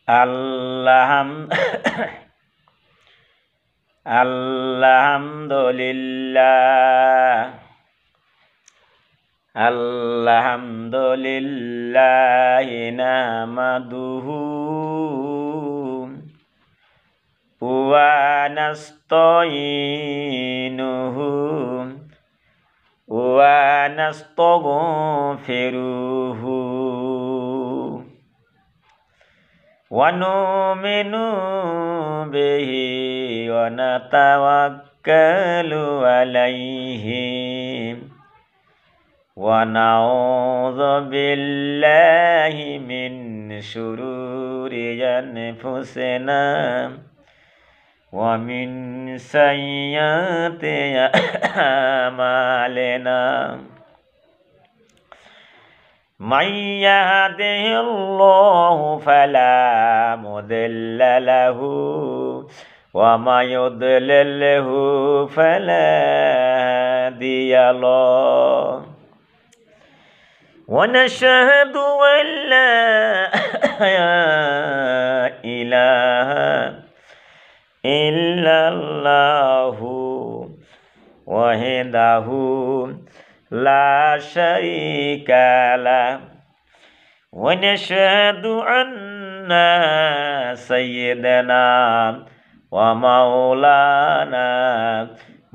আলহামদুলিল্লাহ নাহমাদুহু ওয়া নাস্তাঈনুহু ওয়া নাস্তাগফিরুহু ওয়া নু'মিনু বিহি ওয়া নাতাওয়াক্কালু আলাইহি ওয়া নাউযু বিল্লাহি মিন শুরুরি আনফুসিনা ওয়া মিন সাইয়্যাতি আমালিনা মান ইয়াহদিহিল্লাহু ফালা মুদিল্লা লাহু ওয়া মান ইউদ্লিলহু ফালা হাদিয়া লাহু ওয়া নাশহাদু আন লা ইলাহা ইল্লাল্লাহু ওয়াহদাহু লা শারীকা লাহু ওয়া নাশহাদু আন্না সাইয়্যিদানা ওয়া মাওলানা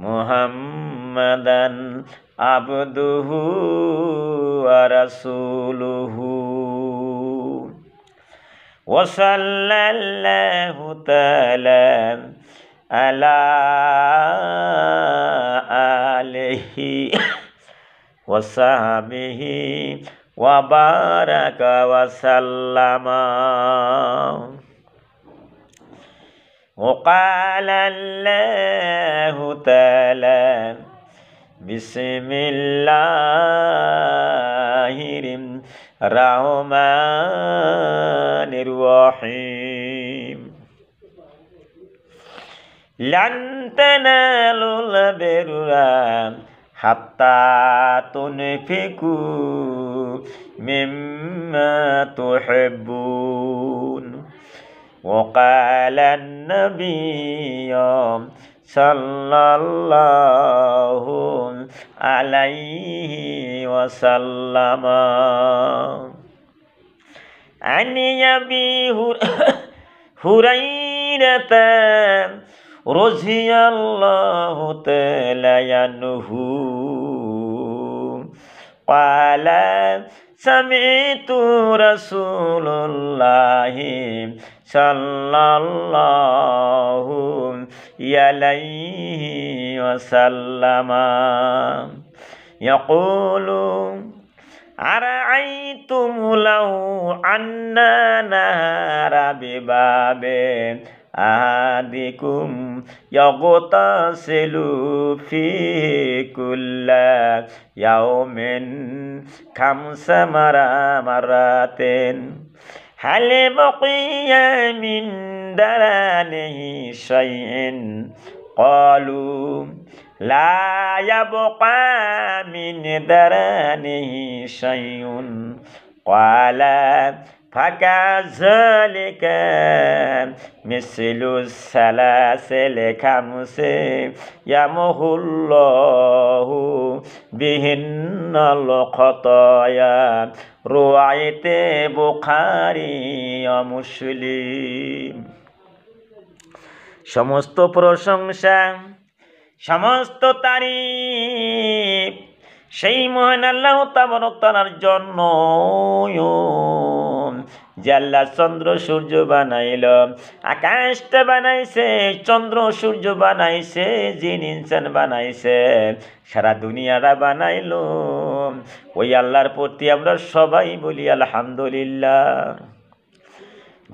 মুহাম্মাদান আবদুহু ওয়া রাসূলুহু ওয়া সাল্লাল্লাহু তাআলা আলা আলিহি ওয়া সাহবিহি ওয়া বারাকা ওয়া সাল্লামা ওয়া ক্বালা আল্লাহু তাআলা বিসমিল্লাহির রহমানির রহিম লান তানালুল বিররা হাত্তা তুনফিকু মিম্মা তুহিব্বুন ওয়া ক্বালা আন-নাবিয়্যু সাল্লাল্লাহু আলাইহি ওয়াসাল্লাম আন আবি হুরায়রাতা রাযিয়াল্লাহু তাআলা আনহু ক্বালা সামি'তু রাসূলুল্লাহি সাল্লাল্লাহু আলাইহি ওয়াসাল্লাম ইয়াকুলু আরাআইতুম লাউ আন্না নাহারা বিবাবে আহাদিকুম ইয়াগতাসিলু ফি কুল্লা ইয়াউমিন খামসা মারাতিন হাল বাকিয়া মিন দারানিহি শাইইন ক্বালু লা ইয়াবকা মিন দারানিহি শাইউন ক্বালা ফাকাযালিকা মিসলু সালাসিল খামসে ইয়ামহুল্লাহু বিহিন্নাল খতায়া রওয়ায়েতে বুখারী ও মুসলিম। সমস্ত প্রশংসা সমস্ত তারিফ সেই মহান আল্লাহ তাবারক তাআলার জন্য যে আল্লাহ চন্দ্র সূর্য বানাইল, আকাশটা বানাইছে, চন্দ্র সূর্য বানাইছে, জিন ইনসান বানাইছে, সারা দুনিয়াটা বানাইল, ওই আল্লাহর প্রতি আমরা সবাই বলি আলহামদুলিল্লাহ।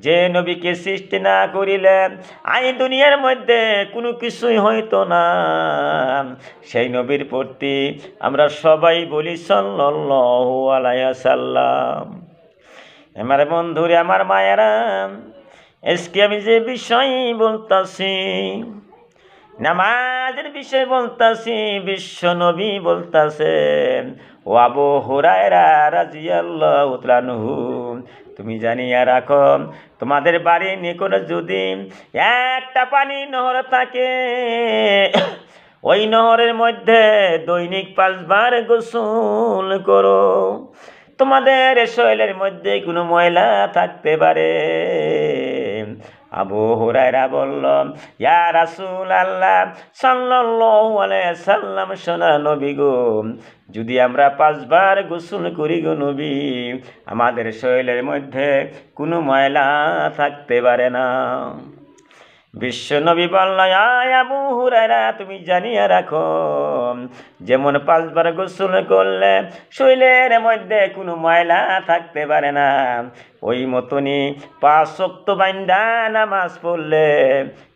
যে নবীকে সৃষ্টি না করিলেন এই দুনিয়ার মধ্যে কোনো কিছুই হইতো না, সেই নবীর প্রতি আমরা সবাই বলি সাল্লাল্লাহু আলাইহি ওয়াসাল্লাম। আমার বন্ধুরে, আমার মায়েরা, আজকে আমি যে বিষয় বলতাছি, নামাজের বিষয় বলতাছি, বিশ্ব নবী বলতাছে ও আবু হুরায়রা রাদিয়াল্লাহু তাআলা আনহু, তুমি জানিয়া রাখো তোমাদের বাড়ির নিকট যদি একটা পানি নহর থাকে, ওই নহরের মধ্যে দৈনিক 5 বার গোসল করো, তোমাদের শরীরের মধ্যে কোনো ময়লা থাকতে পারে। আবু হুরায়রা বলল, ইয়া রাসূলুল্লাহ সাল্লাল্লাহু আলাইহি সাল্লাম, সোনার নবী গো, যদি আমরা 5 বার গোসল করি গো নবী, আমাদের শরীরের মধ্যে কোনো ময়লা থাকতে পারে না। বিশ্ব নবী বলল, আবু হুরায়রা তুমি জানিয়া রাখো, যেমন 5 বার গোসল করলে শরীরের মধ্যে কোনো ময়লা থাকতে পারে না, ওই মতনই 5 ওয়াক্ত বান্দা নামাজ পড়লে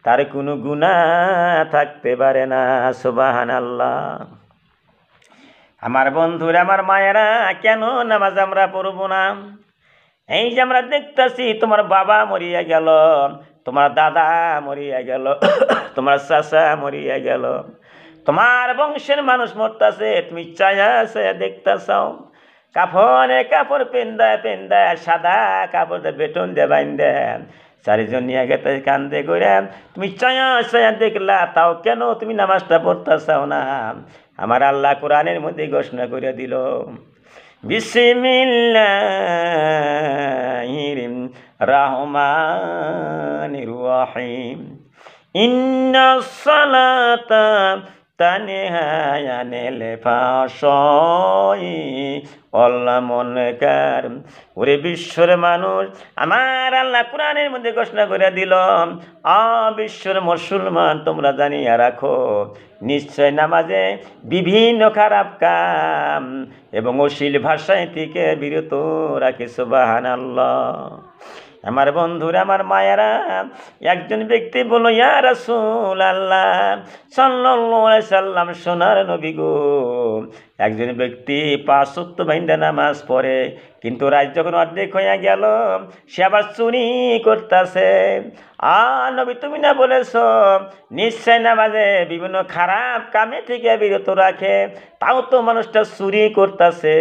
তার কোনো গুনাহ থাকতে পারে না। সুবহানাল্লাহ। আমার বন্ধুরা, আমার মায়েরা, কেন নামাজ আমরা পড়ব না? এই যে আমরা দেখতেছি তোমার বাবা মরিয়া গেল, তোমার দাদা মরিয়া গেল, তোমার চাচা মরিয়া গেল, তোমার বংশের মানুষ মরতেছে, তুমি চায়া দেখতেছাও, কাফনে কাপড় পেন্দা সাদা কাপড় বেতন দে বাইন্দে চারিজন নিয়ে গেতে কান্দে করে, তুমি চায়া দেখলা, তাও কেন তুমি নামাজটা পড়তেছাও না? আমার আল্লাহ কোরআনের মধ্যে ঘোষণা করে দিল, বিসমিল্লাহির রহমানির রহিম, ইন্নাস সালাতা তানহা আনিল ফাহশাই ওয়াল মুনকার। ওরে বিশ্বর মানুষ, আমার আল্লাহ কোরআনের মধ্যে ঘোষণা করে দিল, বিশ্বর মুসলমান, তোমরা জানিয়া রাখো, নিশ্চয় নামাজে বিভিন্ন খারাপ কাম এবং অশ্লীল ভাষায় থেকে বিরত রাখে। সুবহানাল্লাহ। আমার বন্ধুরা, আমার মায়েরা, একজন ব্যক্তি বলল, ইয়া রাসূলুল্লাহ সাল্লাল্লাহু আলাইহি সাল্লাম, সোনার নবী গো, একজন ব্যক্তি 5 ওয়াক্ত বাইন্দা নামাজ পড়ে, কিন্তু রাত যখন অর্ধেক হইয়া গেল সে আবার চুরি করতেছে। নবী, তুমি না বলেছ নিশ্চয় নামাজে বিভিন্ন খারাপ কামে থেকে বিরত রাখে, তাও তো মানুষটা চুরি করতেছে।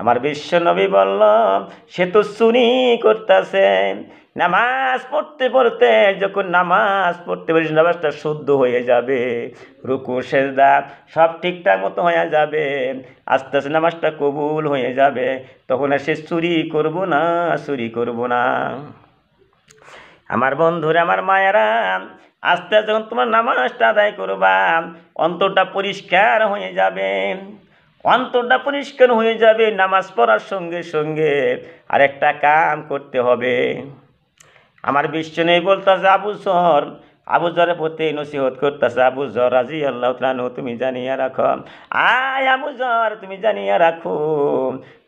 আমার বিশ্ব নবী বলল, সে তো চুরি করতেছে। নামাজ পড়তে পড়তে যখন নামাজ পড়তে পারিস, নামাজটা শুদ্ধ হয়ে যাবে, রুকু সেজদা সব ঠিকঠাক মতো হয়ে যাবে, আস্তে আস্তে নামাজটা কবুল হয়ে যাবে, তখন আর সে চুরি করব না। আমার বন্ধুরা, আমার মায়েরা, আস্তে আস্তে যখন তোমার নামাজটা আদায় করবা, অন্তরটা পরিষ্কার হয়ে যাবে। অন্তরটা পরিষ্কার হয়ে যাবে, নামাজ পড়ার সঙ্গে সঙ্গে আরেকটা কাম করতে হবে। আমার বিশ্ব নেই বলতেছে, আবু জরের প্রতি নসিহত করতেছে, আবু জর রাদিয়াল্লাহু তাআলা আনহু, তুমি জানিয়া রাখো, আবু জর তুমি জানিয়া রাখো,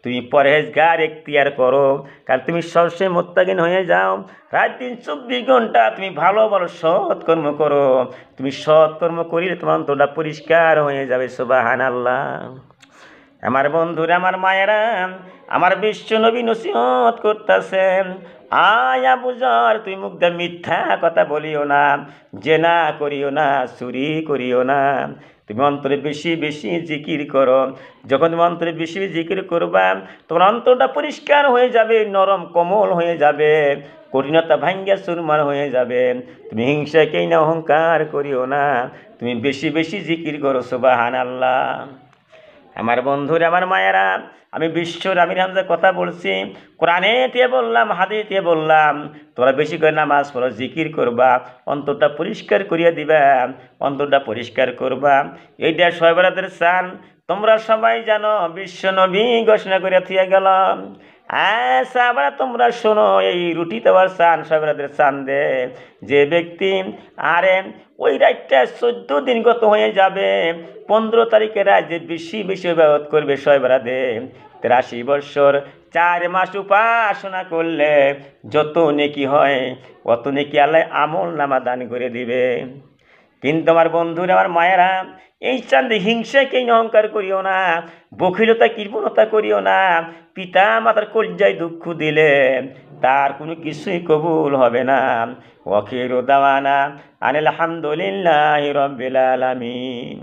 তুমি পরহেজগার এখতিয়ার করো, কারণ তুমি সবসময় মুত্তাকিন হয়ে যাও। রাত দিন 24 ঘন্টা তুমি ভালো ভালো সৎ কর্ম করো, তুমি সৎ কর্ম করিলে তোমার অন্তরটা পরিষ্কার হয়ে যাবে। সুবহানাল্লাহ। আমার বন্ধুরা, আমার মায়েরা, আমার বিশ্ব নবী নসিহত করতেছেন, আবু জর, তুমি মুখ দিয়ে মিথ্যা কথা বলিও না, জেনা করিও না, চুরি করিও না, তুমি অন্তরে বেশি বেশি জিকির করো। যখন তুমি অন্তরে বেশি বেশি জিকির করবা, তোমার অন্তরটা পরিষ্কার হয়ে যাবে, নরম কোমল হয়ে যাবে, কঠিনতা ভাঙ্গা চুরমার হয়ে যাবে। তুমি হিংসাকে না অহংকার করিও না, তুমি বেশি বেশি জিকির করো। সুবহানাল্লাহ। আমার বন্ধুরা, আমার মায়েরা, আমি বিশ্বর আমির হামজার কথা বলছি, কোরআনে দিয়ে বললাম, হাদিস দিয়ে বললাম, তোমরা বেশি করে নামাজ পড়ো, জিকির করবা, অন্তরটা পরিষ্কার করিয়া দিবা, অন্তরটা পরিষ্কার করবা। এইটা সয়বরাদের চান, তোমরা সবাই জানো, বিশ্ব নবী ঘোষণা করে থিয়া গেল। সাহাবারা তোমরা শোনো, এই রুটি দেওয়ার চান সয়বরাদের চান দে, যে ব্যক্তি ওই রাতটা 14 দিন গত হয়ে যাবে, 15 তারিখের রাত যে বেশি বেশি ইবাদত করবে সয়বরাদে, 83 বৎসর 4 মাস উপাসনা করলে যত নেকি হয় অত নেকি আল্লাহ আমল নামা দান করে দিবে। কিন্তু আমার বন্ধুরা, আমার মায়েরা, এই চাঁদে হিংসাকে অহংকার করিও না, বখিলতা কৃপণতা করিও না। পিতা মাতার কলজায় দুঃখ দিলে তার কোনো কিছুই কবুল হবে না। ওয়াখিরু দাওয়ানা আনিল হামদুলিল্লাহি রাব্বিল আলামিন।